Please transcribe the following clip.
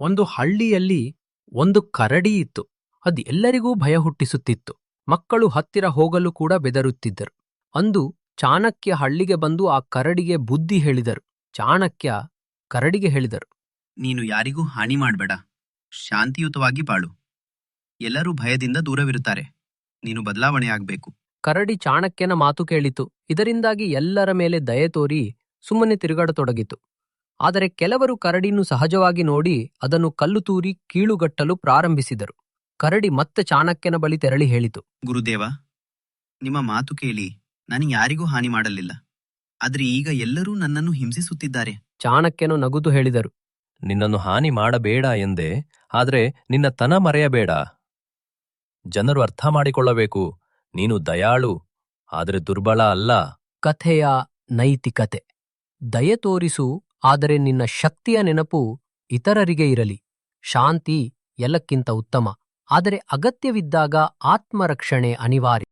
ಒಂದು ಹಳ್ಳಿಯಲ್ಲಿ ಒಂದು ಕರಡಿ ಇತ್ತು. ಅದು ಎಲ್ಲರಿಗೂ ಭಯ ಹುಟ್ಟಿಸುತ್ತಿತ್ತು. ಮಕ್ಕಳು ಹತ್ತಿರ ಹೋಗಲು ಕೂಡ ಬೆದರುತ್ತಿದ್ದರು. ಅಂದು ಚಾಣಕ್ಯ ಹಳ್ಳಿಗೆ ಬಂದು ಆ ಕರಡಿಗೆ ಬುದ್ಧಿ ಹೇಳಿದರು. ಚಾಣಕ್ಯ ಕರಡಿಗೆ ಹೇಳಿದರು, ನೀನು ಯಾರಿಗೂ ಹಾನಿ ಮಾಡಬೇಡ, ಶಾಂತಿಯುತವಾಗಿ ಬಾಳು. ಎಲ್ಲರೂ ಭಯದಿಂದ ದೂರವಿರುತ್ತಾರೆ. ನೀನು ಬದಲಾವಣೆಯಾಗಬೇಕು. ಕರಡಿ ಚಾಣಕ್ಯನ ಮಾತು ಕೇಳಿತು. ಇದರಿಂದಾಗಿ ಎಲ್ಲರ ಮೇಲೆ ದಯೆ ತೋರಿ ಸುಮ್ಮನೆ ತಿರುಗಾಡತೊಡಗಿತು. ಆದರೆ ಕೆಲವರು ಕರಡಿಯನ್ನು ಸಹಜವಾಗಿ ನೋಡಿ ಅದನ್ನು ಕಲ್ಲು ತೂರಿ ಕೀಳುಗಟ್ಟಲು ಪ್ರಾರಂಭಿಸಿದರು. ಕರಡಿ ಮತ್ತೆ ಚಾಣಕ್ಯನ ಬಳಿ ತೆರಳಿ ಹೇಳಿತು, ಗುರುದೇವ, ನಿಮ್ಮ ಮಾತು ಕೇಳಿ ನಾನು ಯಾರಿಗೂ ಹಾನಿ ಮಾಡಲಿಲ್ಲ. ಆದ್ರೆ ಈಗ ಎಲ್ಲರೂ ನನ್ನನ್ನು ಹಿಂಸಿಸುತ್ತಿದ್ದಾರೆ. ಚಾಣಕ್ಯನು ನಗುದು ಹೇಳಿದರು, ನಿನ್ನನ್ನು ಹಾನಿ ಮಾಡಬೇಡ ಎಂದೆ, ಆದರೆ ನಿನ್ನ ತನ ಮರೆಯಬೇಡ. ಜನರು ಅರ್ಥ ಮಾಡಿಕೊಳ್ಳಬೇಕು, ನೀನು ದಯಾಳು, ಆದರೆ ದುರ್ಬಲ ಅಲ್ಲ. ಕಥೆಯ ನೈತಿಕತೆ: ದಯೆ ತೋರಿಸು, ಆದರೆ ನಿನ್ನ ಶಕ್ತಿಯ ನೆನಪು ಇತರರಿಗೆ ಇರಲಿ. ಶಾಂತಿ ಎಲ್ಲಕ್ಕಿಂತ ಉತ್ತಮ, ಆದರೆ ಅಗತ್ಯವಿದ್ದಾಗ ಆತ್ಮರಕ್ಷಣೆ ಅನಿವಾರ್ಯ.